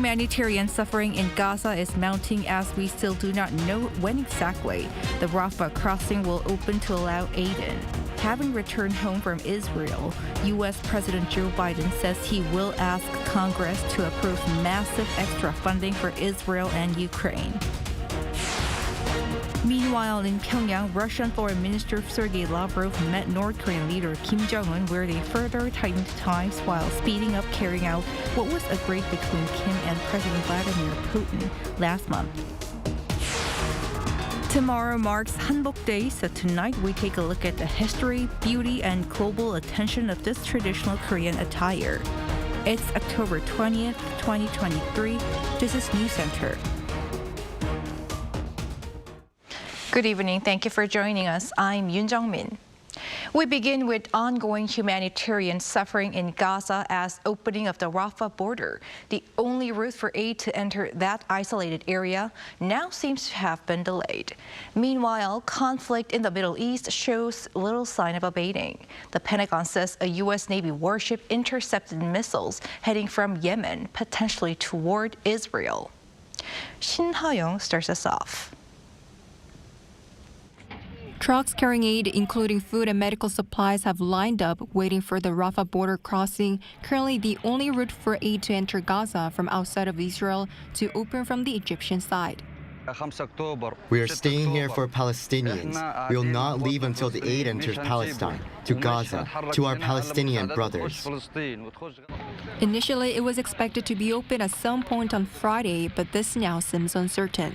Humanitarian suffering in Gaza is mounting as we still do not know when exactly the Rafah crossing will open to allow aid in. Having returned home from Israel, U.S. President Joe Biden says he will ask Congress to approve massive extra funding for Israel and Ukraine. Meanwhile, in Pyongyang, Russian Foreign Minister Sergei Lavrov met North Korean leader Kim Jong-un, where they further tightened ties while speeding up carrying out what was agreed between Kim and President Vladimir Putin last month. Tomorrow marks Hanbok Day, so tonight we take a look at the history, beauty, and global attention of this traditional Korean attire. It's October 20th, 2023. This is News Center. Good evening. Thank you for joining us. I'm Yoon Jung-min. We begin with ongoing humanitarian suffering in Gaza as opening of the Rafah border, the only route for aid to enter that isolated area, now seems to have been delayed. Meanwhile, conflict in the Middle East shows little sign of abating. The Pentagon says a U.S. Navy warship intercepted missiles heading from Yemen, potentially toward Israel. Shin Ha-young starts us off. Trucks carrying aid, including food and medical supplies, have lined up waiting for the Rafah border crossing, currently the only route for aid to enter Gaza from outside of Israel, to open from the Egyptian side. We are staying here for Palestinians. We will not leave until the aid enters Palestine, to Gaza, to our Palestinian brothers. Initially, it was expected to be open at some point on Friday, but this now seems uncertain.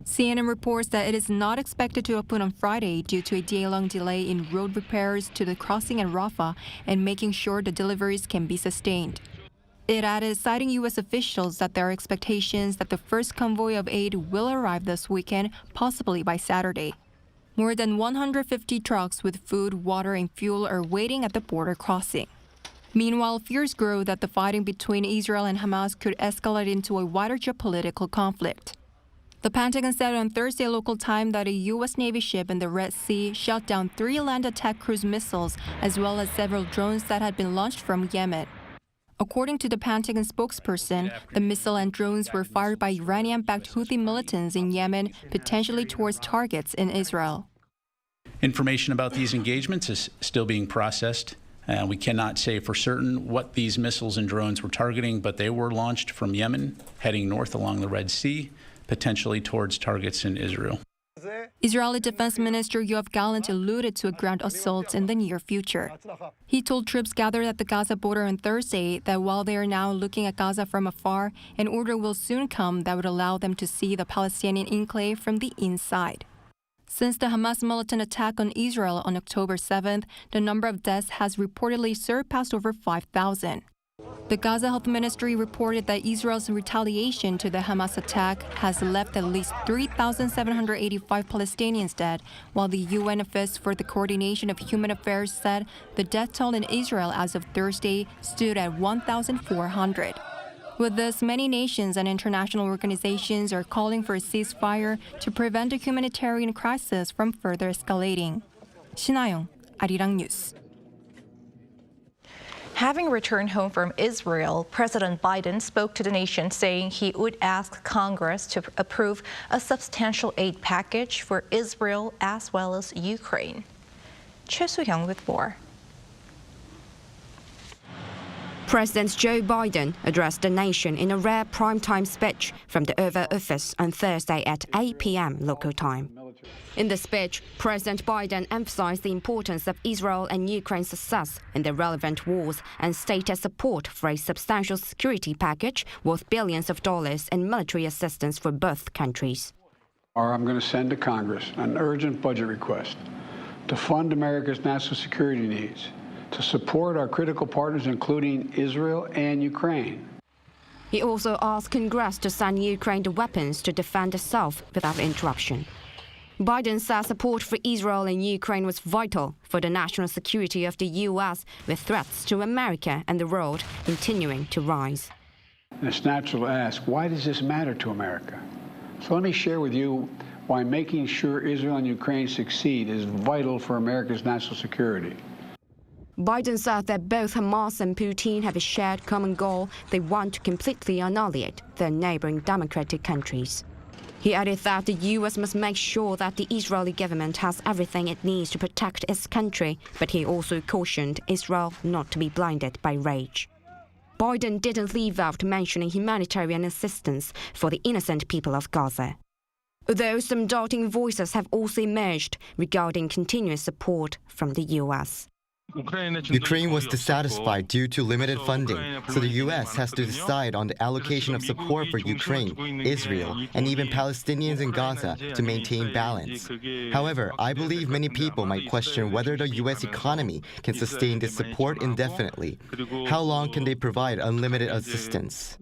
CNN reports that it is not expected to open on Friday due to a day-long delay in road repairs to the crossing at Rafah and making sure the deliveries can be sustained. It added, citing U.S. officials, that there are expectations that the first convoy of aid will arrive this weekend, possibly by Saturday. More than 150 trucks with food, water, and fuel are waiting at the border crossing. Meanwhile, fears grow that the fighting between Israel and Hamas could escalate into a wider geopolitical conflict. The Pentagon said on Thursday local time that a U.S. Navy ship in the Red Sea shot down 3 land attack cruise missiles as well as several drones that had been launched from Yemen. According to the Pentagon spokesperson, the missile and drones were fired by Iranian-backed Houthi militants in Yemen, potentially towards targets in Israel. Information about these engagements is still being processed. We cannot say for certain what these missiles and drones were targeting, but they were launched from Yemen, heading north along the Red Sea, potentially towards targets in Israel. Israeli Defense Minister Yoav Gallant alluded to a ground assault in the near future. He told troops gathered at the Gaza border on Thursday that while they are now looking at Gaza from afar, an order will soon come that would allow them to see the Palestinian enclave from the inside. Since the Hamas militant attack on Israel on October 7th, the number of deaths has reportedly surpassed over 5,000. The Gaza Health Ministry reported that Israel's retaliation to the Hamas attack has left at least 3,785 Palestinians dead, while the UN Office for the Coordination of Human Affairs said the death toll in Israel as of Thursday stood at 1,400. With this, many nations and international organizations are calling for a ceasefire to prevent the humanitarian crisis from further escalating. Shin Ha-young, Arirang News. Having returned home from Israel, President Biden spoke to the nation saying he would ask Congress to approve a substantial aid package for Israel as well as Ukraine. Choi Soo-hyung with more. President Joe Biden addressed the nation in a rare primetime speech from the Oval Office on Thursday at 8 p.m. local time. In the speech, President Biden emphasized the importance of Israel and Ukraine's success in the relevant wars and stated support for a substantial security package worth billions of dollars in military assistance for both countries. I'm going to send to Congress an urgent budget request to fund America's national security needs, to support our critical partners, including Israel and Ukraine. He also asked Congress to send Ukraine the weapons to defend itself without interruption. Biden said support for Israel and Ukraine was vital for the national security of the U.S., with threats to America and the world continuing to rise. It's natural to ask, why does this matter to America? So let me share with you why making sure Israel and Ukraine succeed is vital for America's national security. Biden said that both Hamas and Putin have a shared common goal. They want to completely annihilate their neighboring democratic countries. He added that the U.S. must make sure that the Israeli government has everything it needs to protect its country, but he also cautioned Israel not to be blinded by rage. Biden didn't leave out mentioning humanitarian assistance for the innocent people of Gaza. Although some doubting voices have also emerged regarding continuous support from the U.S. Ukraine was dissatisfied due to limited funding, so the U.S. has to decide on the allocation of support for Ukraine, Israel, and even Palestinians in Gaza to maintain balance. However, I believe many people might question whether the U.S. economy can sustain this support indefinitely. How long can they provide unlimited assistance?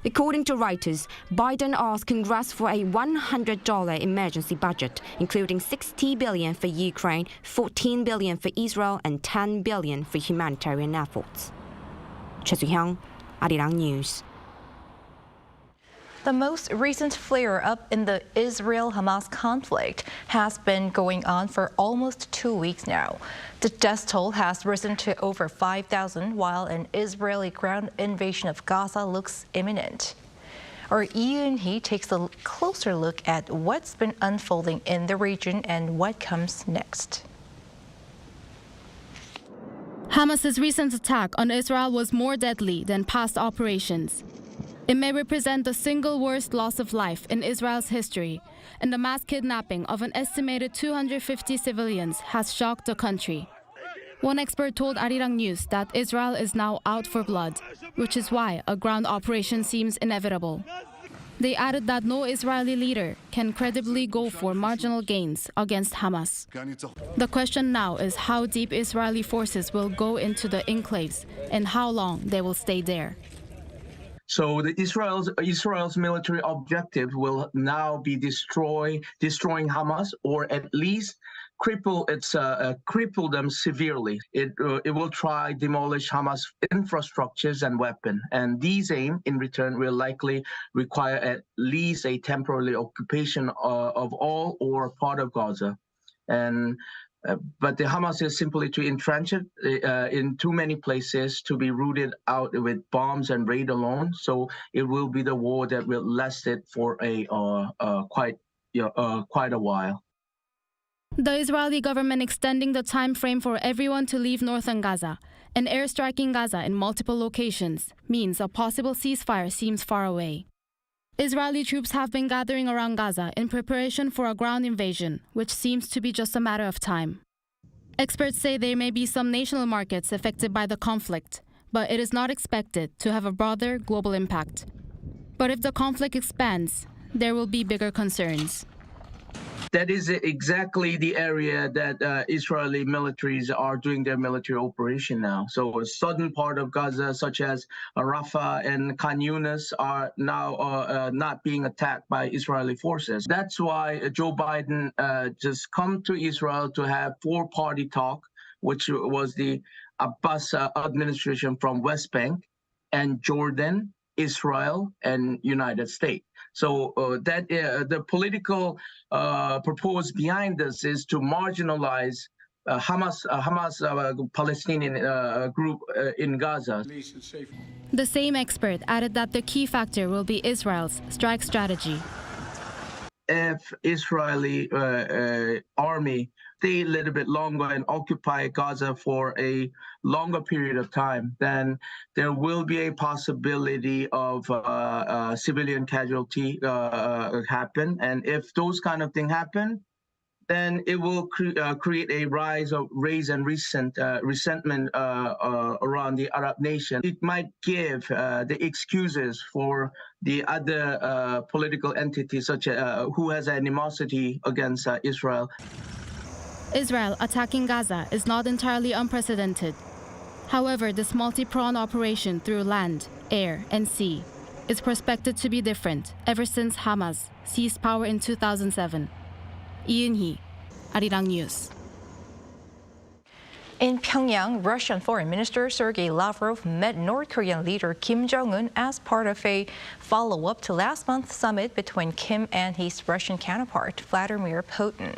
According to Reuters, Biden asked Congress for a $100 emergency budget, including $60 billion for Ukraine, $14 billion for Israel, and $10 billion for humanitarian efforts. Cho Soo-hyung, Arirang News. The most recent flare-up in the Israel-Hamas conflict has been going on for almost 2 weeks now. The death toll has risen to over 5,000, while an Israeli ground invasion of Gaza looks imminent. Our Yoon-hee takes a closer look at what's been unfolding in the region and what comes next. Hamas's recent attack on Israel was more deadly than past operations. It may represent the single worst loss of life in Israel's history, and the mass kidnapping of an estimated 250 civilians has shocked the country. One expert told Arirang News that Israel is now out for blood, which is why a ground operation seems inevitable. They added that no Israeli leader can credibly go for marginal gains against Hamas. The question now is how deep Israeli forces will go into the enclaves and how long they will stay there. So Israel's military objective will now be destroying Hamas, or at least cripple them severely. It will try demolish Hamas infrastructures and weapons, and these aim in return will likely require at least a temporary occupation of all or part of Gaza. But the Hamas is simply to entrench it in too many places to be rooted out with bombs and raid alone. So it will be the war that will last it for quite a while. The Israeli government extending the time frame for everyone to leave northern Gaza and airstriking Gaza in multiple locations means a possible ceasefire seems far away. Israeli troops have been gathering around Gaza in preparation for a ground invasion, which seems to be just a matter of time. Experts say there may be some national markets affected by the conflict, but it is not expected to have a broader global impact. But if the conflict expands, there will be bigger concerns. That is exactly the area that Israeli militaries are doing their military operation now. So a southern part of Gaza, such as Rafah and Khan Yunis, are now not being attacked by Israeli forces. That's why Joe Biden just come to Israel to have four-party talk, which was the Abbas administration from West Bank and Jordan, Israel, and United States. So the political purpose behind this is to marginalize Hamas Palestinian group in Gaza. The same expert added that the key factor will be Israel's strike strategy. If Israeli army stay a little bit longer and occupy Gaza for a longer period of time, then there will be a possibility of civilian casualty happen. And if those kind of things happen, then it will create a rise and resentment around the Arab nation. It might give the excuses for the other political entities, such as who has animosity against Israel. Israel attacking Gaza is not entirely unprecedented. However, this multi-pronged operation through land, air, and sea is prospected to be different ever since Hamas seized power in 2007. Yoon-hee, Arirang News. In Pyongyang, Russian Foreign Minister Sergei Lavrov met North Korean leader Kim Jong-un as part of a follow-up to last month's summit between Kim and his Russian counterpart, Vladimir Putin.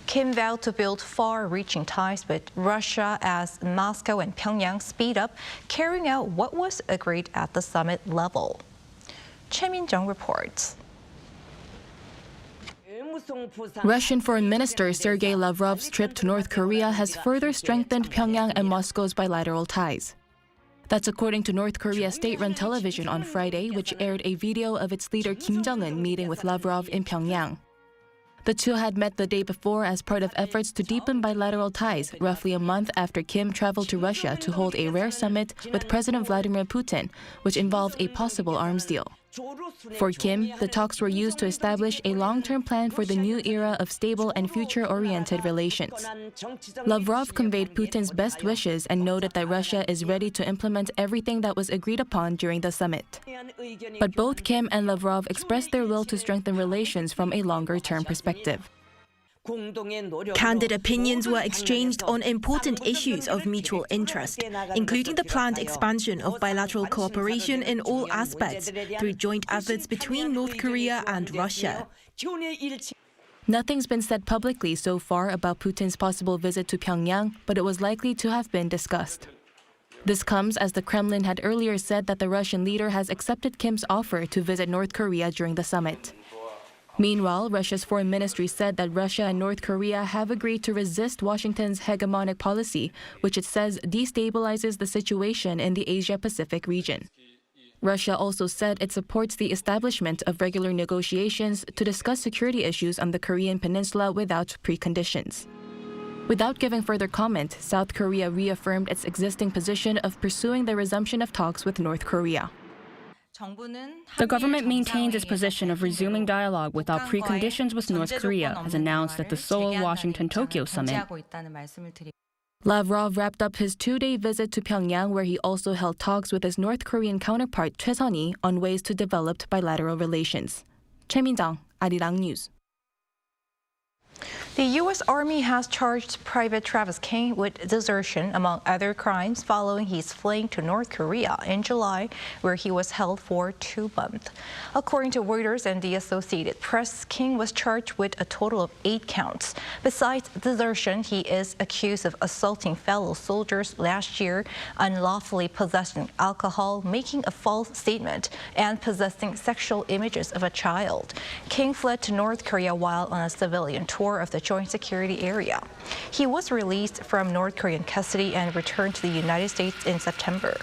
Kim vowed to build far-reaching ties with Russia as Moscow and Pyongyang speed up carrying out what was agreed at the summit level. Choi Min-jung reports. Russian Foreign Minister Sergei Lavrov's trip to North Korea has further strengthened Pyongyang and Moscow's bilateral ties. That's according to North Korea's state-run television on Friday, which aired a video of its leader Kim Jong-un meeting with Lavrov in Pyongyang. The two had met the day before as part of efforts to deepen bilateral ties, roughly a month after Kim traveled to Russia to hold a rare summit with President Vladimir Putin, which involved a possible arms deal. For Kim, the talks were used to establish a long-term plan for the new era of stable and future-oriented relations. Lavrov conveyed Putin's best wishes and noted that Russia is ready to implement everything that was agreed upon during the summit. But both Kim and Lavrov expressed their will to strengthen relations from a longer-term perspective. Candid opinions were exchanged on important issues of mutual interest, including the planned expansion of bilateral cooperation in all aspects through joint efforts between North Korea and Russia. Nothing's been said publicly so far about Putin's possible visit to Pyongyang, but it was likely to have been discussed. This comes as the Kremlin had earlier said that the Russian leader has accepted Kim's offer to visit North Korea during the summit. Meanwhile, Russia's foreign ministry said that Russia and North Korea have agreed to resist Washington's hegemonic policy, which it says destabilizes the situation in the Asia-Pacific region. Russia also said it supports the establishment of regular negotiations to discuss security issues on the Korean peninsula without preconditions. Without giving further comment, South Korea reaffirmed its existing position of pursuing the resumption of talks with North Korea. The government maintains its position of resuming dialogue without preconditions with North Korea, as announced at the Seoul, Washington, Tokyo summit. Lavrov wrapped up his two-day visit to Pyongyang, where he also held talks with his North Korean counterpart Choi Sun-hee on ways to develop bilateral relations. Choi Min-jung, Arirang News. The U.S. Army has charged Private Travis King with desertion, among other crimes, following his fleeing to North Korea in July, where he was held for 2 months. According to Reuters and the Associated Press, King was charged with a total of 8 counts. Besides desertion, he is accused of assaulting fellow soldiers last year, unlawfully possessing alcohol, making a false statement, and possessing sexual images of a child. King fled to North Korea while on a civilian tour of the Joint Security Area. He was released from North Korean custody and returned to the United States in September.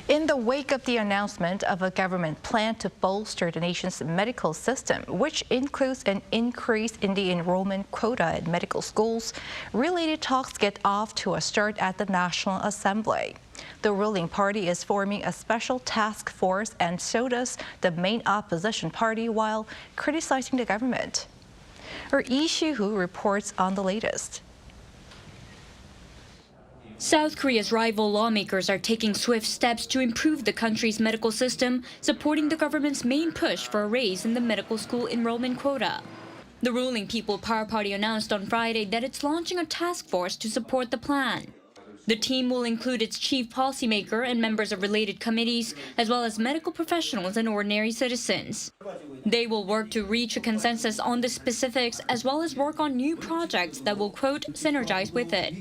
In the wake of the announcement of a government plan to bolster the nation's medical system, which includes an increase in the enrollment quota at medical schools, related talks get off to a start at the National Assembly. The ruling party is forming a special task force, and so does the main opposition party, while criticizing the government. Our Lee Shi-hoo reports on the latest. South Korea's rival lawmakers are taking swift steps to improve the country's medical system, supporting the government's main push for a raise in the medical school enrollment quota. The ruling People Power Party announced on Friday that it's launching a task force to support the plan. The team will include its chief policymaker and members of related committees, as well as medical professionals and ordinary citizens. They will work to reach a consensus on the specifics, as well as work on new projects that will, quote, synergize with it.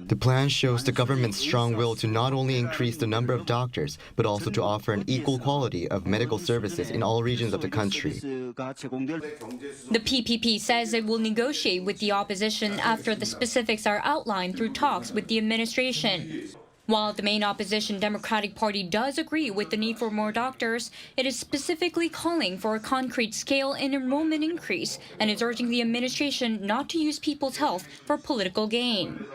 The plan shows the government's strong will to not only increase the number of doctors, but also to offer an equal quality of medical services in all regions of the country. The PPP says it will negotiate with the opposition after the specifics are outlined through talks with the administration. While the main opposition Democratic Party does agree with the need for more doctors, it is specifically calling for a concrete scale and enrollment increase, and is urging the administration not to use people's health for political gain.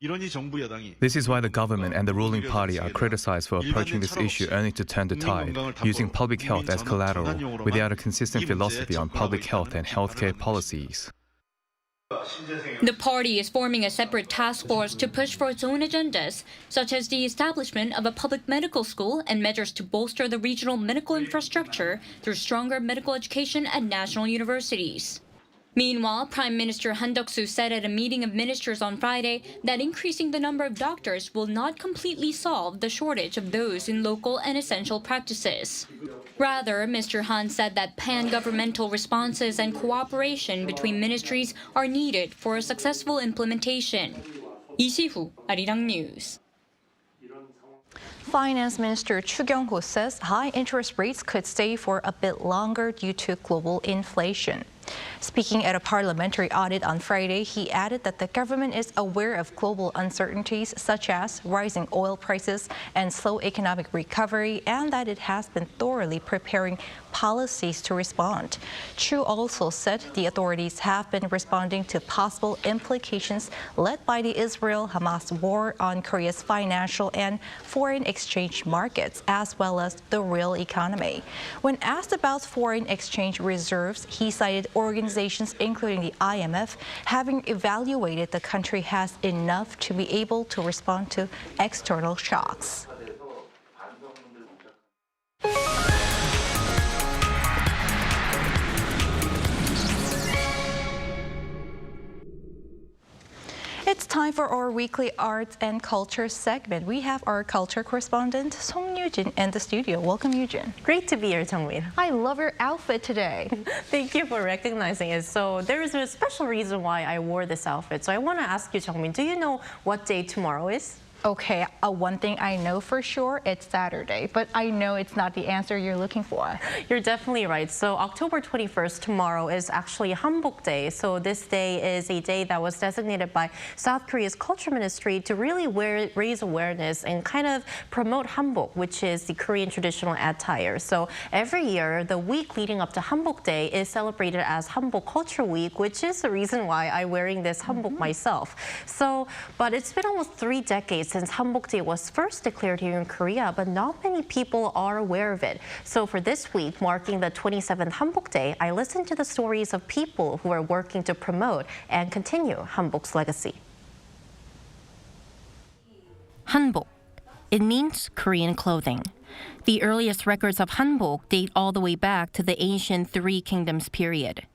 This is why the government and the ruling party are criticized for approaching this issue only to turn the tide, using public health as collateral without a consistent philosophy on public health and healthcare policies. The party is forming a separate task force to push for its own agendas, such as the establishment of a public medical school and measures to bolster the regional medical infrastructure through stronger medical education at national universities. Meanwhile, Prime Minister Hanbok said at a meeting of ministers on Friday that increasing the number of doctors will not completely solve the shortage of those in local and essential practices. Rather, Mr. Han said that pan-governmental responses and cooperation between ministries are needed for a successful implementation. 이시후, Arirang News. Finance Minister Cho says high interest rates could stay for a bit longer due to global inflation. Speaking at a parliamentary audit on Friday, he added that the government is aware of global uncertainties such as rising oil prices and slow economic recovery, and that it has been thoroughly preparing policies to respond. Cho also said the authorities have been responding to possible implications led by the Israel-Hamas war on Korea's financial and foreign exchange markets, as well as the real economy. When asked about foreign exchange reserves, he cited organizations including the IMF having evaluated the country has enough to be able to respond to external shocks. It's time for our weekly arts and culture segment. We have our culture correspondent, Song Yujin, in the studio. Welcome, Yujin. Great to be here, Jong-un. I love your outfit today. Thank you for recognizing it. So there is a special reason why I wore this outfit. So I want to ask you, Jong-un, do you know what day tomorrow is? Okay, one thing I know for sure, it's Saturday, but I know it's not the answer you're looking for. You're definitely right. So October 21st, tomorrow, is actually Hanbok Day. So this day is a day that was designated by South Korea's Culture Ministry to really raise awareness and kind of promote Hanbok, which is the Korean traditional attire. So every year, the week leading up to Hanbok Day is celebrated as Hanbok Culture Week, which is the reason why I'm wearing this hanbok myself. So, but it's been almost 3 decades since Hanbok Day was first declared here in Korea, but not many people are aware of it. So for this week, marking the 27th Hanbok Day, I listened to the stories of people who are working to promote and continue Hanbok's legacy. Hanbok. It means Korean clothing. The earliest records of Hanbok date all the way back to the ancient Three Kingdoms period.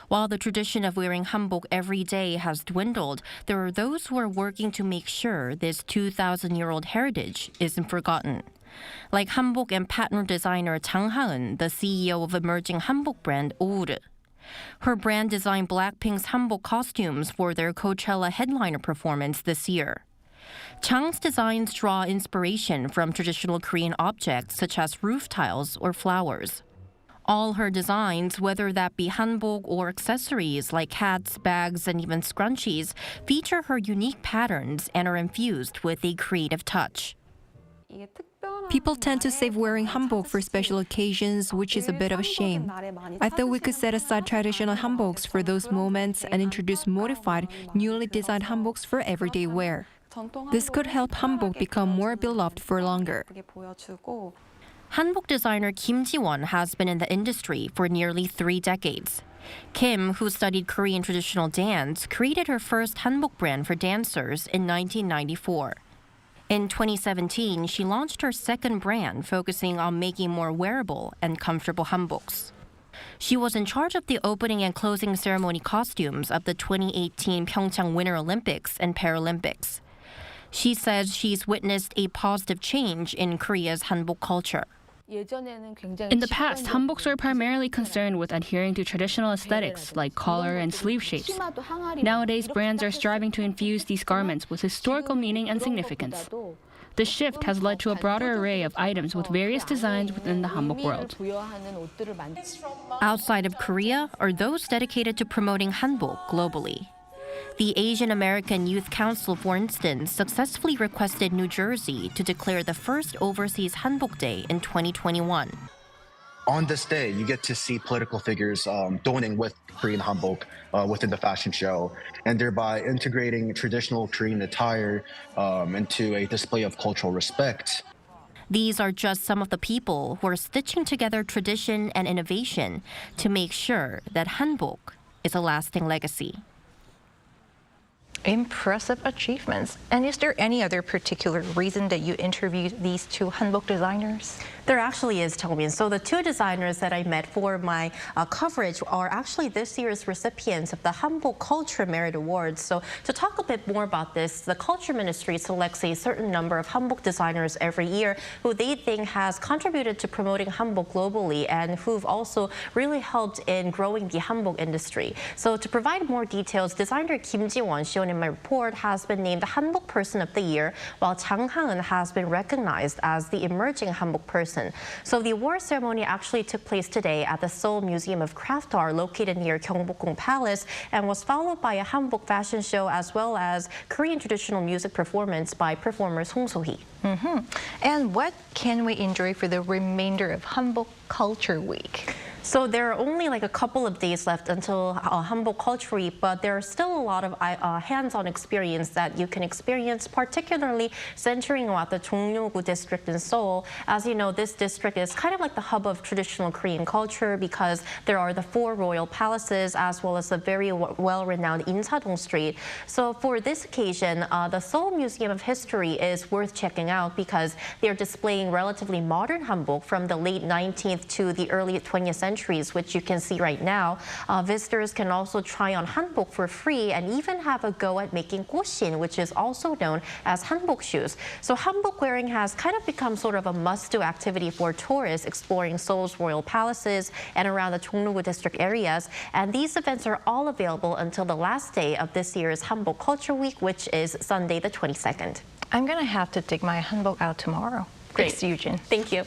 While the tradition of wearing hanbok every day has dwindled, there are those who are working to make sure this 2,000-year-old heritage isn't forgotten. Like hanbok and pattern designer Jang Ha-eun, the CEO of emerging hanbok brand gov't. Her brand designed Blackpink's hanbok costumes for their Coachella headliner performance this year. Chang's designs draw inspiration from traditional Korean objects such as roof tiles or flowers. All her designs, whether that be hanbok or accessories like hats, bags, and even scrunchies, feature her unique patterns and are infused with a creative touch. People tend to save wearing hanbok for special occasions, which is a bit of a shame. I thought we could set aside traditional hanboks for those moments and introduce modified, newly designed hanboks for everyday wear. This could help hanbok become more beloved for longer. Hanbok designer Kim Ji-won has been in the industry for nearly 3 decades. Kim, who studied Korean traditional dance, created her first hanbok brand for dancers in 1994. In 2017, she launched her second brand, focusing on making more wearable and comfortable hanboks. She was in charge of the opening and closing ceremony costumes of the 2018 Pyeongchang Winter Olympics and Paralympics. She says she's witnessed a positive change in Korea's hanbok culture. In the past, hanboks were primarily concerned with adhering to traditional aesthetics like collar and sleeve shapes. Nowadays, brands are striving to infuse these garments with historical meaning and significance. This shift has led to a broader array of items with various designs within the hanbok world. Outside of Korea are those dedicated to promoting hanbok globally. The Asian American Youth Council, for instance, successfully requested New Jersey to declare the first overseas Hanbok Day in 2021. on this day, you get to see political figures donning with Korean Hanbok within the fashion show, and thereby integrating traditional Korean attire into a display of cultural respect. These are just some of the people who are stitching together tradition and innovation to make sure that Hanbok is a lasting legacy. Impressive achievements. And is there any other particular reason that you interviewed these two Hanbok designers? There actually is, Tomin. So the two designers that I met for my coverage are actually this year's recipients of the Hanbok Culture Merit Awards. So to talk a bit more about this, the Culture Ministry selects a certain number of Hanbok designers every year who they think has contributed to promoting Hanbok globally and who've also really helped in growing the Hanbok industry. So to provide more details, designer Kim Ji-won, shown in my report, has been named the Hanbok Person of the Year, while Jang Ha-eun has been recognized as the Emerging Hanbok Person. So the award ceremony actually took place today at the Seoul Museum of Craft Art located near Gyeongbokgung Palace and was followed by a Hanbok fashion show as well as Korean traditional music performance by performer Song So-hee. And what can we enjoy for the remainder of Hanbok Culture Week? So there are only like a couple of days left until Hanbok Culture Week, but there are still a lot of hands-on experience that you can experience, particularly centering around the Jong-un district in Seoul. As you know, this district is kind of like the hub of traditional Korean culture because there are the 4 royal palaces as well as the very well-renowned Insadong Street. So for this occasion, the Seoul Museum of History is worth checking out because they're displaying relatively modern Hanbok from the late 19th to the early 20th century. Which you can see right now. Visitors can also try on Hanbok for free and even have a go at making goshin, which is also known as Hanbok shoes. So Hanbok wearing has kind of become sort of a must-do activity for tourists exploring Seoul's royal palaces and around the Jong-un district areas. And these events are all available until the last day of this year's Hanbok Culture Week, which is Sunday the 22nd. I'm going to have to dig my Hanbok out tomorrow. Great. Thanks, Eugene. Thank you.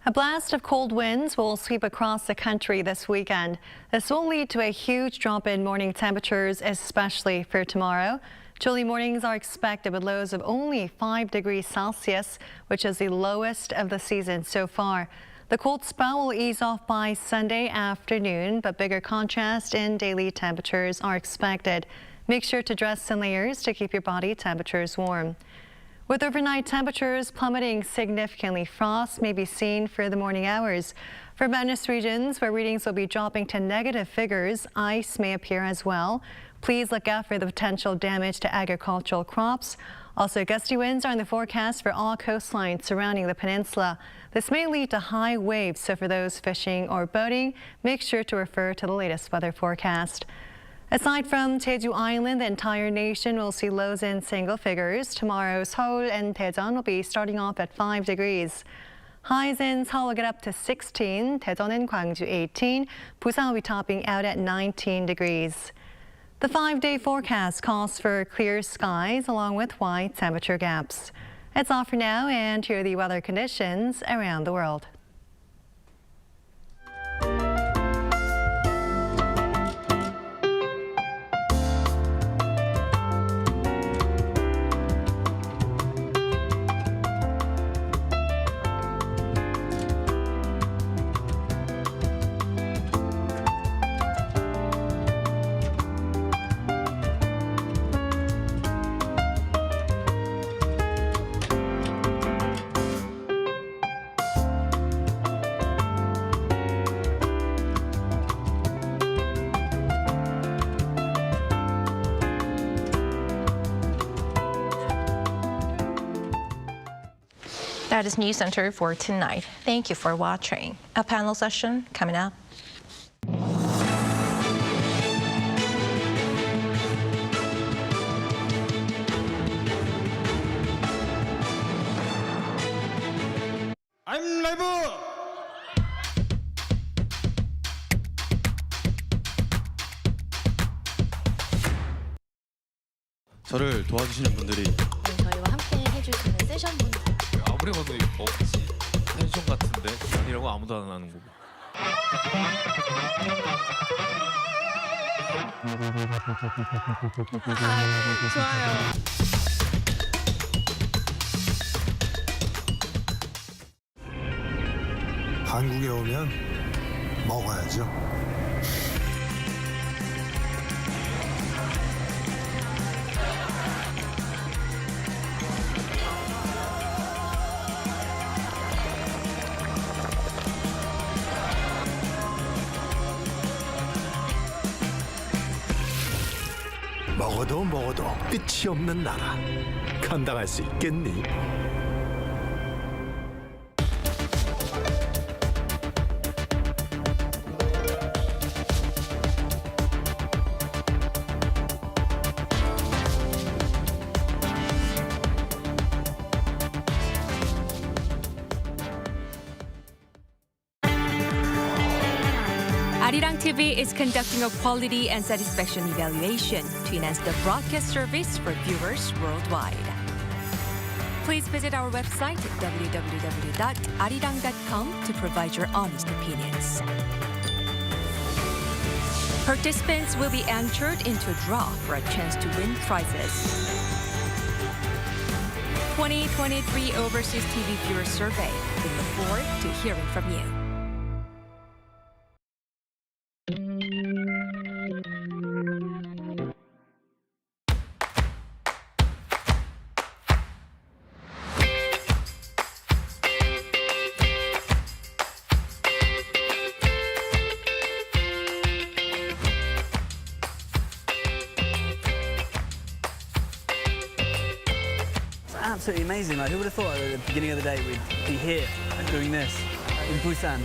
A blast of cold winds will sweep across the country this weekend. This will lead to a huge drop in morning temperatures, especially for tomorrow. Chilly mornings are expected with lows of only 5 degrees Celsius, which is the lowest of the season so far. The cold spell will ease off by Sunday afternoon, but bigger contrast in daily temperatures are expected. Make sure to dress in layers to keep your body temperatures warm. With overnight temperatures plummeting significantly, frost may be seen for the morning hours. For mountainous regions where readings will be dropping to negative figures, ice may appear as well. Please look out for the potential damage to agricultural crops. Also, gusty winds are in the forecast for all coastlines surrounding the peninsula. This may lead to high waves, so for those fishing or boating, make sure to refer to the latest weather forecast. Aside from Jeju Island, the entire nation will see lows in single figures. Tomorrow, Seoul and Daejeon will be starting off at 5 degrees. Highs in Seoul will get up to 16, Daejeon and Gwangju 18, Busan will be topping out at 19 degrees. The 5-day forecast calls for clear skies along with wide temperature gaps. That's all for now, and here are the weather conditions around the world. That is News Center for tonight. Thank you for watching. A panel session coming up. I'm live. 저를 도와주시는 분들이 저희와 함께 해주시는 세션분들 아무리 봐도 없지. 텐션 같은데 아니라고 아무도 안 하는 거고. 좋아요. 한국에 오면 먹어야죠. 먹어도 끝이 없는 나라. 감당할 수 있겠니? Arirang TV is conducting a quality and satisfaction evaluation to enhance the broadcast service for viewers worldwide. Please visit our website www.arirang.com to provide your honest opinions. Participants will be entered into a draw for a chance to win prizes. 2023 Overseas TV Viewer Survey. We look forward to hearing from you. Absolutely amazing. Like, who would have thought at the beginning of the day we'd be here doing this in Busan?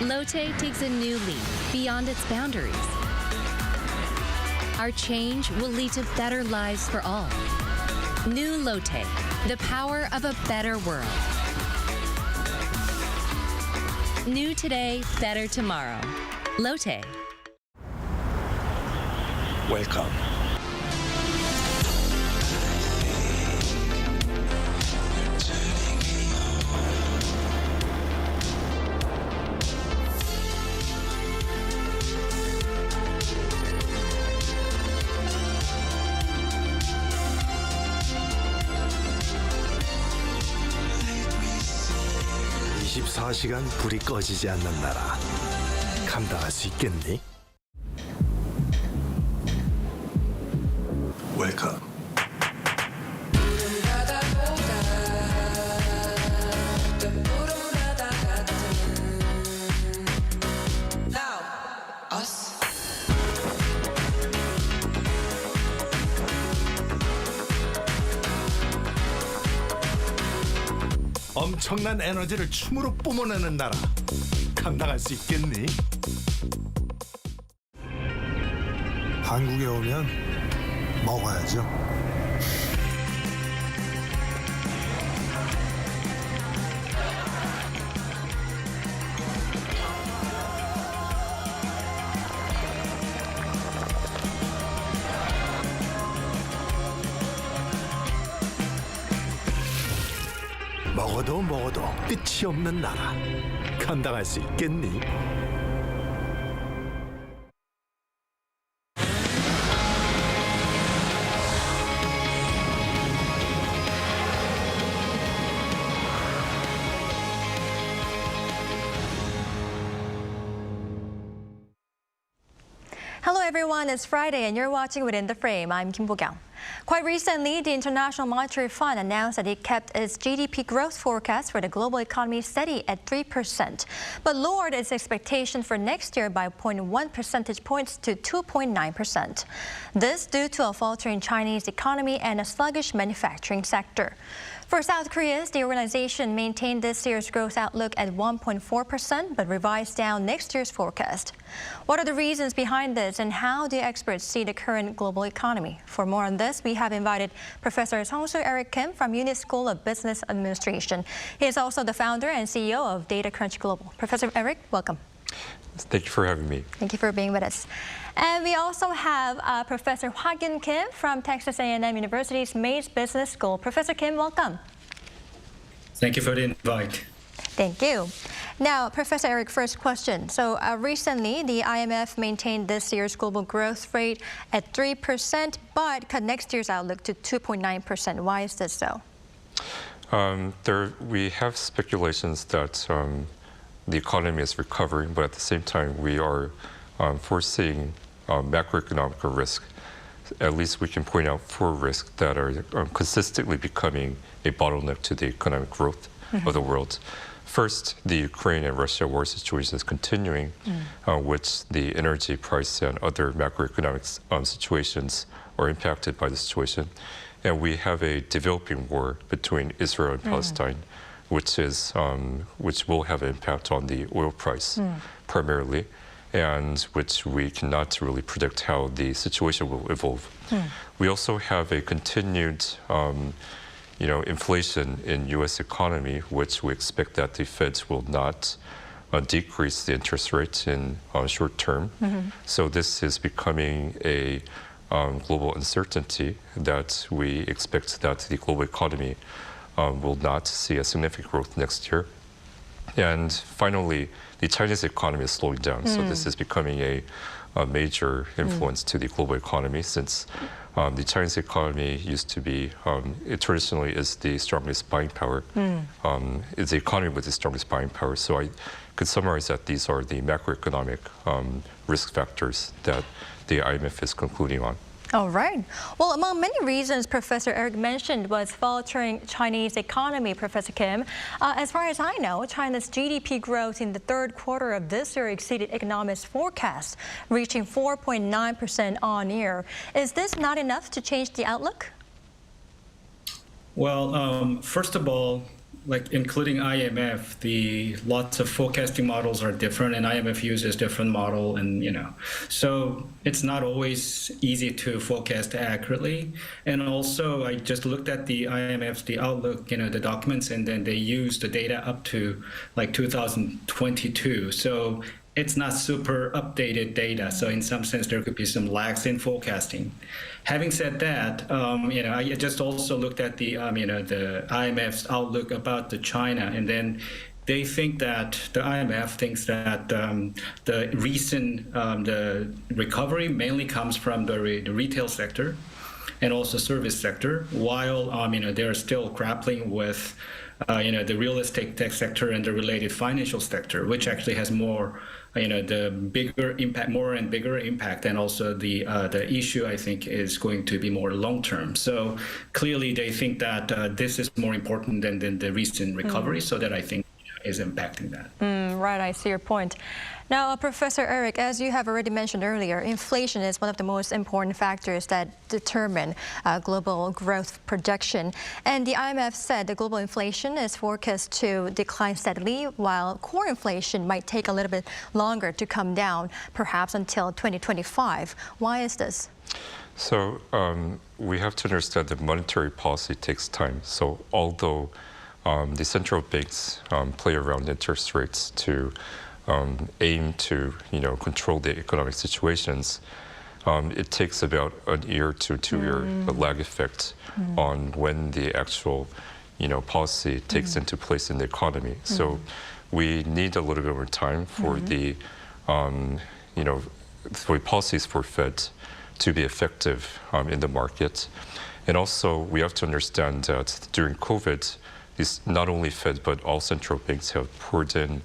Lotte takes a new leap beyond its boundaries. Our change will lead to better lives for all. New Lotte, the power of a better world. New today, better tomorrow. Lotte. Welcome. (24시간) 불이 꺼지지 않는 나라. 감당할 수 있겠니? 웰컴. 엄청난 에너지를 춤으로 뿜어내는 나라. 감당할 수 있겠니? 한국에 오면 먹어야죠. 먹어도 먹어도 끝이 없는 나라. 감당할 수 있겠니? Hello everyone, it's Friday and you're watching Within the Frame. I'm Kim Bo-kyung. Quite recently, the International Monetary Fund announced that it kept its GDP growth forecast for the global economy steady at 3%, but lowered its expectation for next year by 0.1 percentage points to 2.9%. This due to a faltering Chinese economy and a sluggish manufacturing sector. For South Korea, the organization maintained this year's growth outlook at 1.4%, but revised down next year's forecast. What are the reasons behind this, and how do experts see the current global economy? For more on this, we have invited Professor Sung-soo Eric Kim from Uni School of Business Administration. He is also the founder and CEO of DataCrunch Global. Professor Eric, welcome. Thank you for having me. Thank you for being with us. And we also have Professor Hwa-kyun Kim from Texas A&M University's Mays Business School. Professor Kim, welcome. Thank you for the invite. Thank you. Now, Professor Eric, first question. So recently, the IMF maintained this year's global growth rate at 3%, but cut next year's outlook to 2.9%. Why is this so? We have speculations that the economy is recovering, but at the same time, we are foreseeing macroeconomic risk. At least we can point out 4 risks that are consistently becoming a bottleneck to the economic growth of the world. First, the Ukraine and Russia war situation is continuing, which the energy price and other macroeconomic situations are impacted by the situation. And we have a developing war between Israel and Palestine, which will have an impact on the oil price primarily, and which we cannot really predict how the situation will evolve. We also have a continued inflation in U.S. economy, which we expect that the Feds will not decrease the interest rates in short term. So this is becoming a global uncertainty that we expect that the global economy will not see a significant growth next year. And finally, the Chinese economy is slowing down. So this is becoming a major influence to the global economy, since the Chinese economy used to be, it traditionally is the strongest buying power. It's the economy with the strongest buying power. So I could summarize that these are the macroeconomic risk factors that the IMF is concluding on. All right. Well, among many reasons Professor Eric mentioned was faltering Chinese economy, Professor Kim. As far as I know, China's GDP growth in the third quarter of this year exceeded economists' forecasts, reaching 4.9% on year. Is this not enough to change the outlook? Well, first of all, like including IMF, the lots of forecasting models are different, and IMF uses different model, and so it's not always easy to forecast accurately. And also, I just looked at the IMF's outlook, the documents, and then they use the data up to like 2022. So it's not super updated data. So in some sense, there could be some lags in forecasting. Having said that, I just also looked at the IMF's outlook about the China, and then they think that the IMF thinks that the recent the recovery mainly comes from the retail sector and also service sector, while they're still grappling with the real estate tech sector and the related financial sector, which actually has more, the bigger impact, more and bigger impact, and also the issue I think is going to be more long term. So clearly they think that this is more important than the recent recovery, so that I think is impacting that. Right, I see your point. Now, Professor Eric, as you have already mentioned earlier, inflation is one of the most important factors that determine global growth projection. And the IMF said the global inflation is forecast to decline steadily, while core inflation might take a little bit longer to come down, perhaps until 2025. Why is this? So we have to understand that monetary policy takes time. So although the central banks play around interest rates to aim to control the economic situations, it takes about a year to 2 year lag effect on when the actual policy takes into place in the economy. So we need a little bit more time for the for policies for Fed to be effective in the market. And also we have to understand that during COVID, not only Fed but all central banks have poured in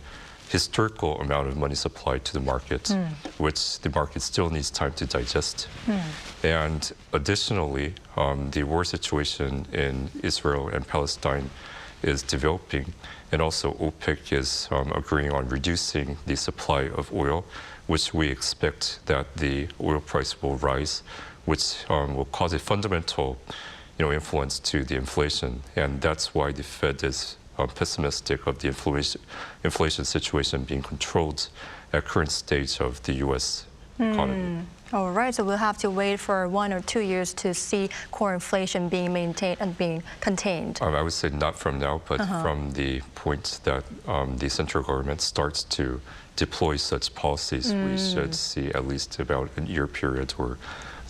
historical amount of money supply to the market, which the market still needs time to digest. And additionally, the war situation in Israel and Palestine is developing, and also OPEC is agreeing on reducing the supply of oil, which we expect that the oil price will rise, which will cause a fundamental influence to the inflation. And that's why the Fed is pessimistic of the inflation situation being controlled at current stage of the U.S. economy. All right, so we'll have to wait for 1 or 2 years to see core inflation being maintained and being contained. I would say not from now, but from the point that the central government starts to deploy such policies, we should see at least about a year period or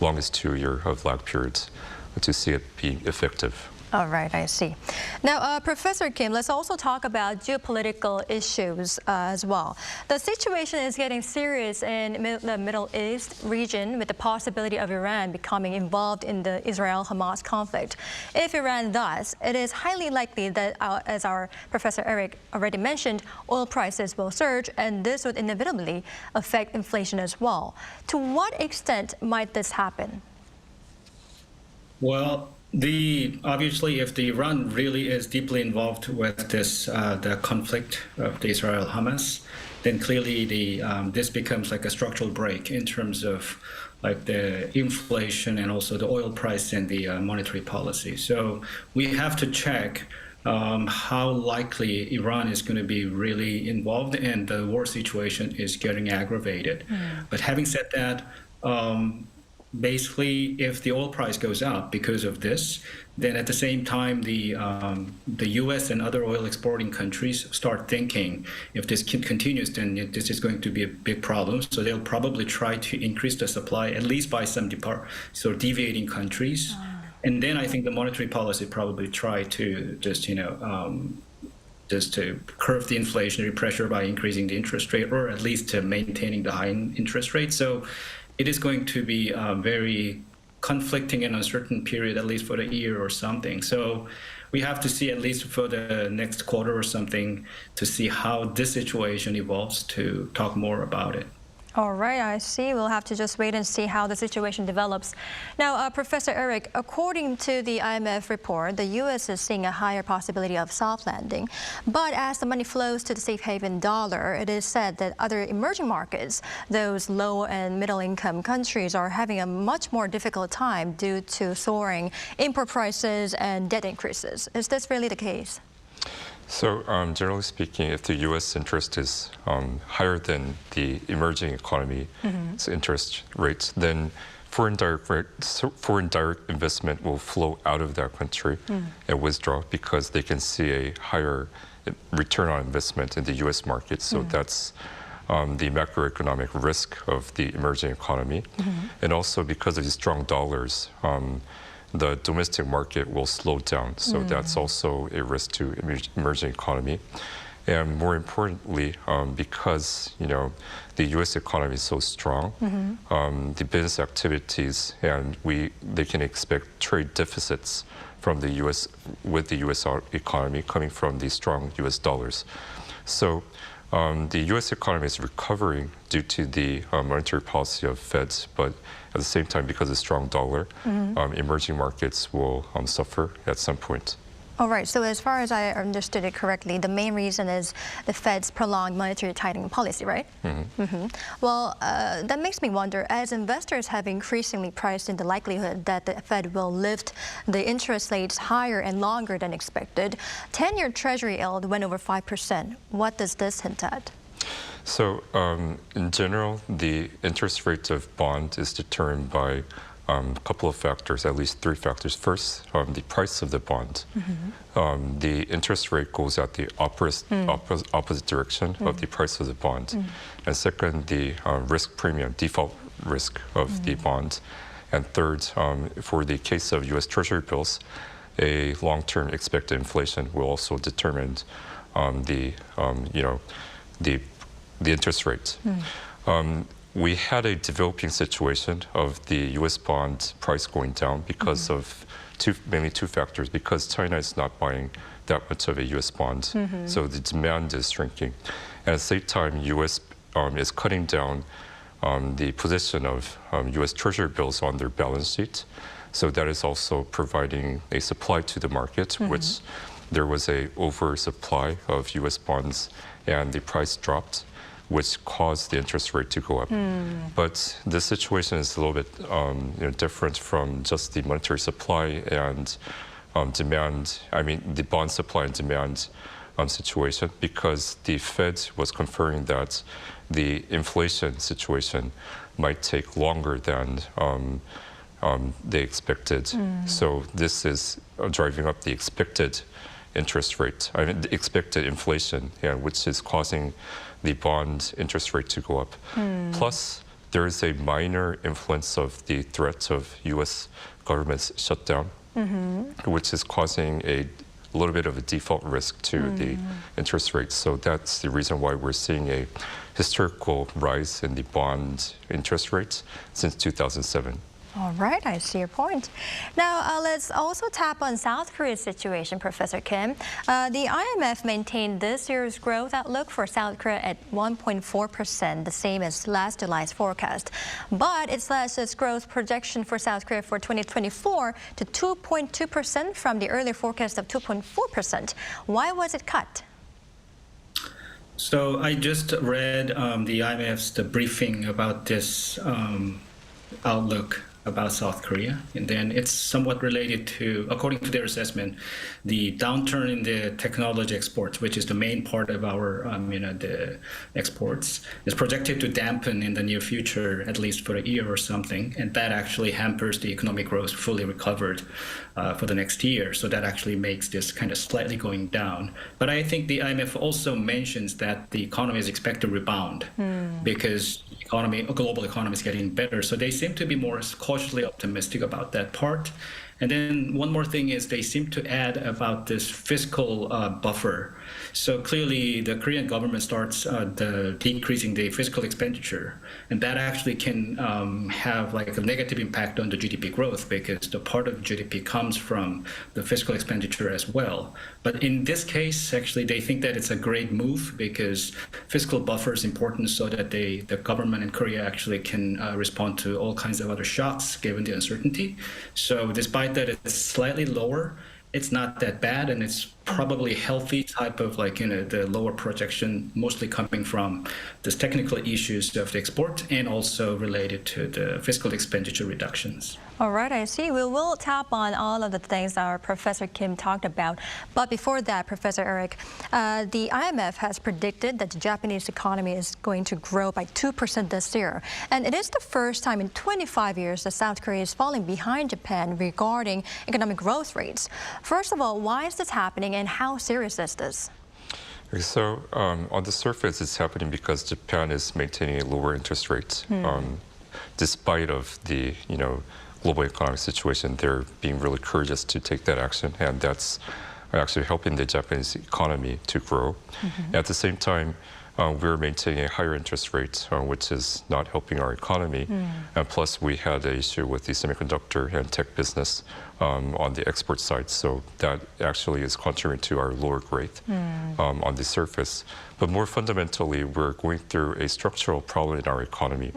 longest 2 year of lag periods to see it being effective. All right, I see. Now, Professor Kim, let's also talk about geopolitical issues as well. The situation is getting serious in the Middle East region with the possibility of Iran becoming involved in the Israel-Hamas conflict. If Iran does, it is highly likely that, as our Professor Eric already mentioned, oil prices will surge, and this would inevitably affect inflation as well. To what extent might this happen? Well, obviously, if the Iran really is deeply involved with this the conflict of the Israel-Hamas, then clearly this becomes like a structural break in terms of like the inflation and also the oil price and the monetary policy. So we have to check how likely Iran is going to be really involved, and the war situation is getting aggravated. But having said that, basically, if the oil price goes up because of this, then at the same time, the U.S. and other oil exporting countries start thinking, if this continues, then this is going to be a big problem. So they'll probably try to increase the supply, at least by some sort of deviating countries. And then I think the monetary policy probably try to just to curb the inflationary pressure by increasing the interest rate, or at least to maintaining the high interest rate. So it is going to be very conflicting and uncertain period, at least for a year or something. So we have to see at least for the next quarter or something to see how this situation evolves to talk more about it. All right, I see. We'll have to just wait and see how the situation develops. Now, Professor Eric, according to the IMF report, the U.S. is seeing a higher possibility of soft landing. But as the money flows to the safe haven dollar, it is said that other emerging markets, those low and middle income countries, are having a much more difficult time due to soaring import prices and debt increases. Is this really the case? So generally speaking, if the U.S. interest is higher than the emerging economy's interest rates, then foreign direct investment will flow out of that country and withdraw, because they can see a higher return on investment in the U.S. market. So that's the macroeconomic risk of the emerging economy. And also because of the strong dollars, the domestic market will slow down. So that's also a risk to emerging economy. And more importantly, because the U.S. economy is so strong, the business activities, and they can expect trade deficits from the U.S. with the U.S. economy coming from the strong U.S. dollars. So the U.S. economy is recovering due to the monetary policy of Feds, but at the same time, because of the strong dollar, emerging markets will suffer at some point. All right, so as far as I understood it correctly, the main reason is the Fed's prolonged monetary tightening policy, right? Well, that makes me wonder, as investors have increasingly priced in the likelihood that the Fed will lift the interest rates higher and longer than expected, 10-year Treasury yield went over 5%. What does this hint at? So in general, the interest rate of bond is determined by a couple of factors, at least 3 factors. First, the price of the bond. The interest rate goes at the opposite direction of the price of the bond. And second, the risk premium, default risk of the bond. And third, for the case of U.S. Treasury bills, a long-term expected inflation will also determine the interest rate. We had a developing situation of the U.S. bond price going down because of mainly two factors. Because China is not buying that much of a U.S. bond, so the demand is shrinking. And at the same time, U.S. Is cutting down the position of U.S. Treasury bills on their balance sheet. So that is also providing a supply to the market, which there was a oversupply of U.S. bonds, and the price dropped, which caused the interest rate to go up. But this situation is a little bit different from just the monetary supply and demand. I mean, the bond supply and demand situation, because the Fed was confirming that the inflation situation might take longer than they expected. So this is driving up the expected interest rate, the expected inflation, which is causing the bond interest rate to go up. Plus, there is a minor influence of the threat of U.S. government's shutdown, which is causing a little bit of a default risk to the interest rate. So that's the reason why we're seeing a historical rise in the bond interest rates since 2007. All right, I see your point. Now, let's also tap on South Korea's situation, Professor Kim. The IMF maintained this year's growth outlook for South Korea at 1.4%, the same as last July's forecast. But it slashed its growth projection for South Korea for 2024 to 2.2% from the earlier forecast of 2.4%. Why was it cut? So I just read the IMF's briefing about this outlook about South Korea, and then it's somewhat related to, according to their assessment, the downturn in the technology exports, which is the main part of our the exports, is projected to dampen in the near future, at least for a year or something, and that actually hampers the economic growth fully recovered for the next year. So that actually makes this kind of slightly going down. But I think the IMF also mentions that the economy is expected to rebound because global economy is getting better. So they seem to be more cautiously optimistic about that part. And then one more thing is they seem to add about this fiscal buffer. So clearly the Korean government starts decreasing the fiscal expenditure, and that actually can have like a negative impact on the GDP growth, because the part of GDP comes from the fiscal expenditure as well. But in this case, actually, they think that it's a great move because fiscal buffer is important so that the government in Korea actually can respond to all kinds of other shocks given the uncertainty. So despite that it's slightly lower, it's not that bad, and it's probably healthy type of the lower projection, mostly coming from the technical issues of the export and also related to the fiscal expenditure reductions. All right, I see. We will tap on all of the things our Professor Kim talked about. But before that, Professor Eric, the IMF has predicted that the Japanese economy is going to grow by 2% this year. And it is the first time in 25 years that South Korea is falling behind Japan regarding economic growth rates. First of all, why is this happening and how serious is this? So on the surface, it's happening because Japan is maintaining a lower interest rate. Despite of the, global economic situation, they're being really courageous to take that action, and that's actually helping the Japanese economy to grow. At the same time, we're maintaining a higher interest rate, which is not helping our economy. And plus, we had an issue with the semiconductor and tech business on the export side. So that actually is contributing to our lower growth on the surface. But more fundamentally, we're going through a structural problem in our economy,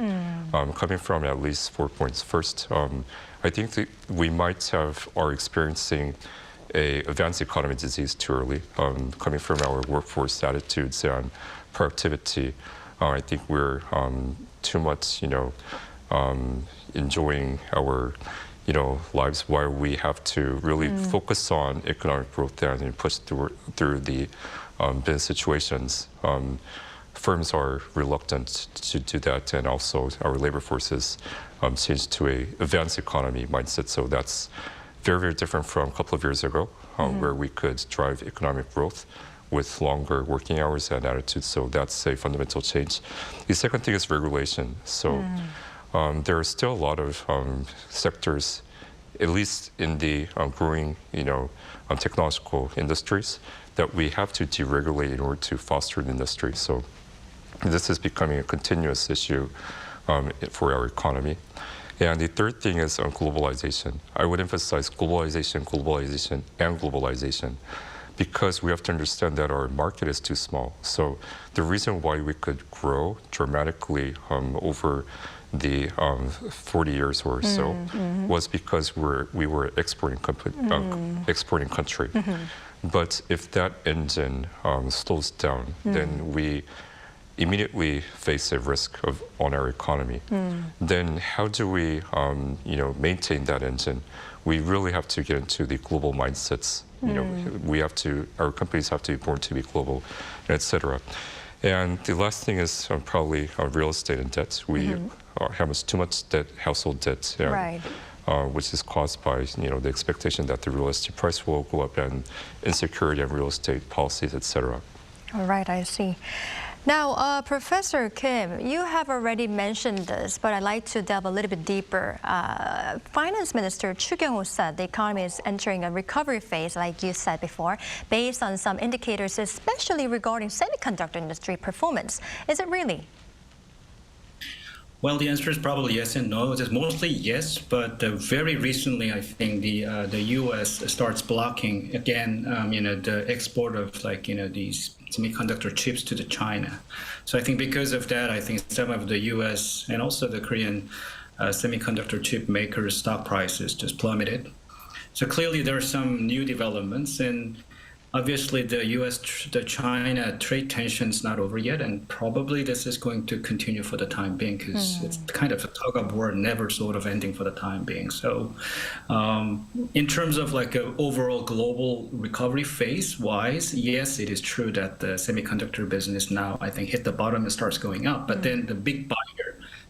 coming from at least 4 points. First, I think that we are experiencing an advanced economy disease too early, coming from our workforce attitudes and productivity. I think we're too much, enjoying our, lives, while we have to really focus on economic growth and push through the business situations. Firms are reluctant to do that, and also our labor forces changed to an advanced economy mindset. So that's very, very different from a couple of years ago, where we could drive economic growth with longer working hours and attitudes. So that's a fundamental change. The second thing is regulation. So there are still a lot of sectors at least in the growing, technological industries, that we have to deregulate in order to foster the industry. So this is becoming a continuous issue for our economy. And the third thing is globalization. I would emphasize globalization, globalization, and globalization, because we have to understand that our market is too small. So the reason why we could grow dramatically over the 40 years or so was because we were exporting country. But if that engine slows down, then we immediately face a risk on our economy. Then how do we maintain that engine? We really have to get into the global mindsets. Our companies have to be born to be global, etc. And the last thing is probably real estate and debt. We have too much debt, household debt, which is caused by the expectation that the real estate price will go up and insecurity and real estate policies, etc. All right, I see. Now, Professor Kim, you have already mentioned this, but I'd like to delve a little bit deeper. Finance Minister Cho said the economy is entering a recovery phase, like you said before, based on some indicators, especially regarding semiconductor industry performance. Is it really? Well, the answer is probably yes and no. It's mostly yes, but very recently, I think the U.S. starts blocking again, the export of these semiconductor chips to China. So I think because of that, I think some of the U.S. and also the Korean semiconductor chip makers' stock prices just plummeted. So clearly there are some new developments, and obviously the U.S.-China trade tension is not over yet, and probably this is going to continue for the time being, because it's kind of a tug of war, never sort of ending for the time being. So in terms of an overall global recovery phase-wise, yes, it is true that the semiconductor business now, I think, hit the bottom and starts going up. But then the big buyer,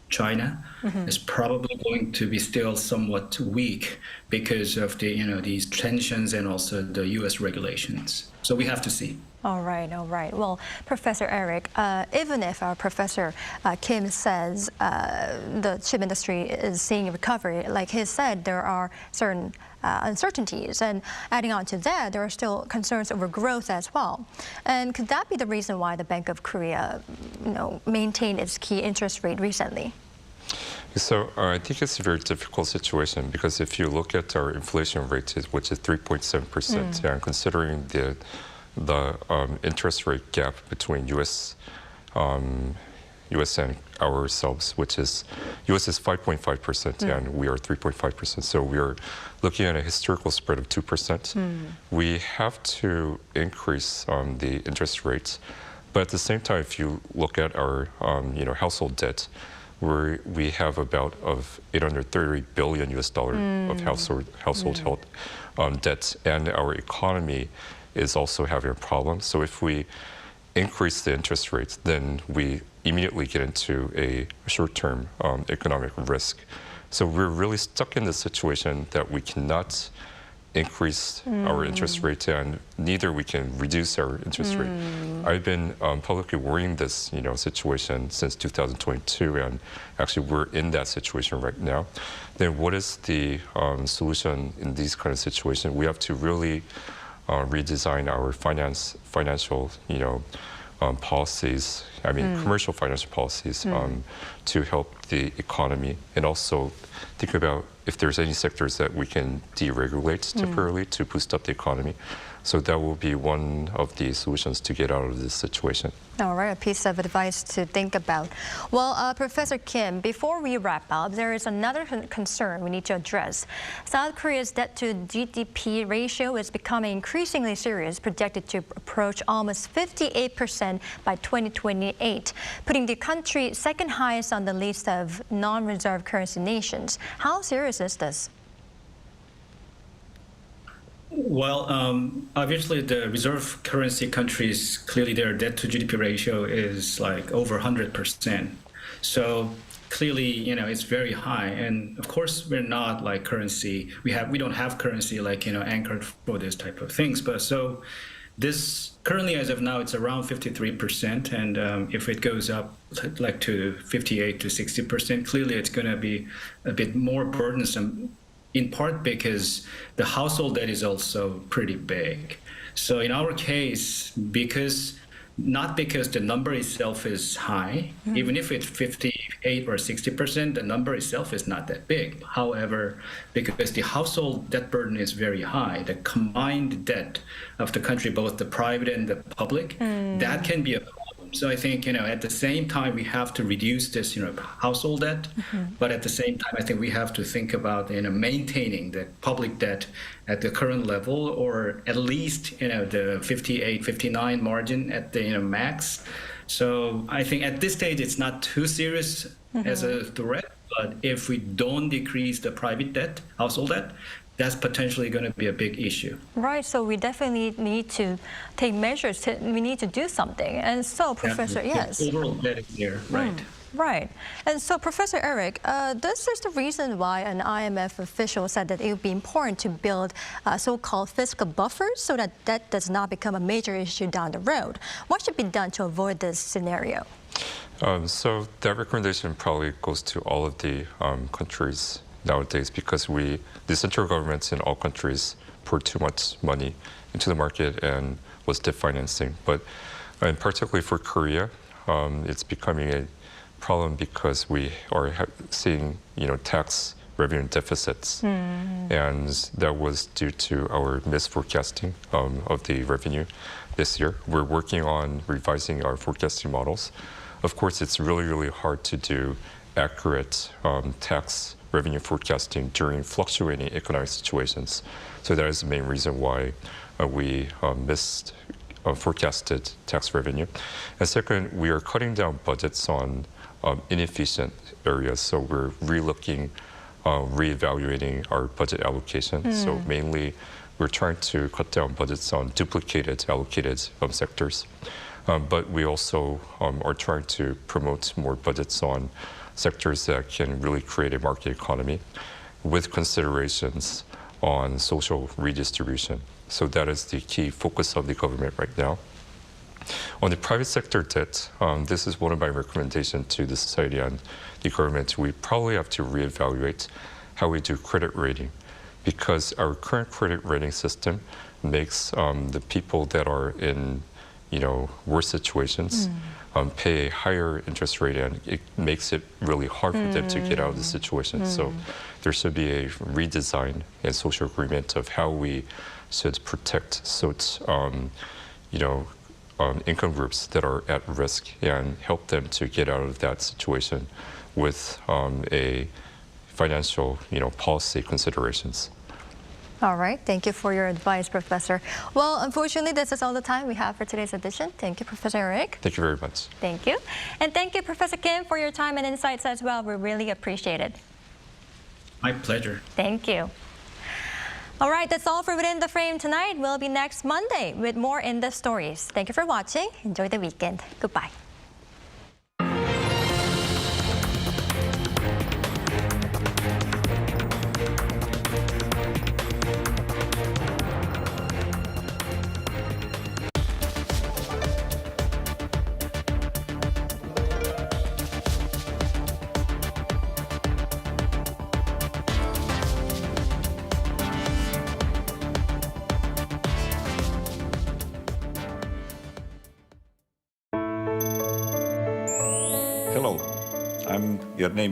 China, is probably going to be still somewhat weak because of the these tensions and also the U.S. regulations. So we have to see. All right. Well, Professor Eric, even if our Professor Kim says the chip industry is seeing a recovery, like he said, there are certain uncertainties. And adding on to that, there are still concerns over growth as well. And could that be the reason why the Bank of Korea, maintained its key interest rate recently? So I think it's a very difficult situation, because if you look at our inflation rate, which is 3.7%, and considering the interest rate gap between U.S. and ourselves, which is U.S. is 5.5% and we are 3.5%. So we are looking at a historical spread of 2%. We have to increase the interest rates, but at the same time, if you look at our household debt, we have about $830 billion of household health debt, and our economy is also having a problem. So if we increase the interest rates, then we immediately get into a short-term economic risk. So we're really stuck in the situation that we cannot increase our interest rate, and neither we can reduce our interest rate. I've been publicly worrying this situation since 2022, and actually we're in that situation right now. Then what is the solution in these kind of situations? We have to really redesign our financial policies, commercial financial policies to help the economy, and also think about if there's any sectors that we can deregulate temporarily to boost up the economy. So that will be one of the solutions to get out of this situation. All right, a piece of advice to think about. Well, Professor Kim, before we wrap up, there is another concern we need to address. South Korea's debt to GDP ratio is becoming increasingly serious, projected to approach almost 58% by 2028, putting the country second highest on the list of non-reserve currency nations. How serious is this? Well, obviously the reserve currency countries, clearly their debt to GDP ratio is over 100%. So clearly, it's very high. And of course, we're not currency. We don't have currency anchored for this type of things. But so this currently, as of now, it's around 53%. And if it goes up to 58 to 60%, clearly it's going to be a bit more burdensome in part because the household debt is also pretty big. So in our case, not because the number itself is high, even if it's 58 or 60%, the number itself is not that big. However, because the household debt burden is very high, the combined debt of the country, both the private and the public, that can be a problem. So I think, at the same time, we have to reduce this, household debt. But at the same time, I think we have to think about, maintaining the public debt at the current level, or at least, the 58, 59 margin at the, max. So I think at this stage, it's not too serious as a threat. But if we don't decrease the private debt, household debt, that's potentially going to be a big issue. Right, so we definitely need to take measures. We need to do something. And so, Professor, yes. Overall debt is there, right. Right. And so, Professor Eric, this is the reason why an IMF official said that it would be important to build so-called fiscal buffers so that debt does not become a major issue down the road. What should be done to avoid this scenario? So that recommendation probably goes to all of the countries nowadays, because the central governments in all countries pour too much money into the market and was debt financing. But particularly for Korea, it's becoming a problem because we are seeing, tax revenue deficits, and that was due to our misforecasting of the revenue this year. We're working on revising our forecasting models. Of course, it's really, really hard to do accurate tax revenue forecasting during fluctuating economic situations. So that is the main reason why we missed forecasted tax revenue. And second, we are cutting down budgets on inefficient areas. So we're reevaluating our budget allocation. So mainly, we're trying to cut down budgets on duplicated allocated sectors. But we also are trying to promote more budgets on sectors that can really create a market economy with considerations on social redistribution. So that is the key focus of the government right now. On the private sector debt, this is one of my recommendations to the society and the government. We probably have to reevaluate how we do credit rating, because our current credit rating system makes the people that are in worse situations pay a higher interest rate, and it makes it really hard for them to get out of the situation. So there should be a redesign and social agreement of how we should protect such income groups that are at risk and help them to get out of that situation with a financial policy considerations. All right. Thank you for your advice, Professor. Well, unfortunately, this is all the time we have for today's edition. Thank you, Professor Eric. Thank you very much. Thank you. And thank you, Professor Kim, for your time and insights as well. We really appreciate it. My pleasure. Thank you. All right, that's all for Within the Frame tonight. We'll be next Monday with more in-depth stories. Thank you for watching. Enjoy the weekend. Goodbye. Hello, I'm your name.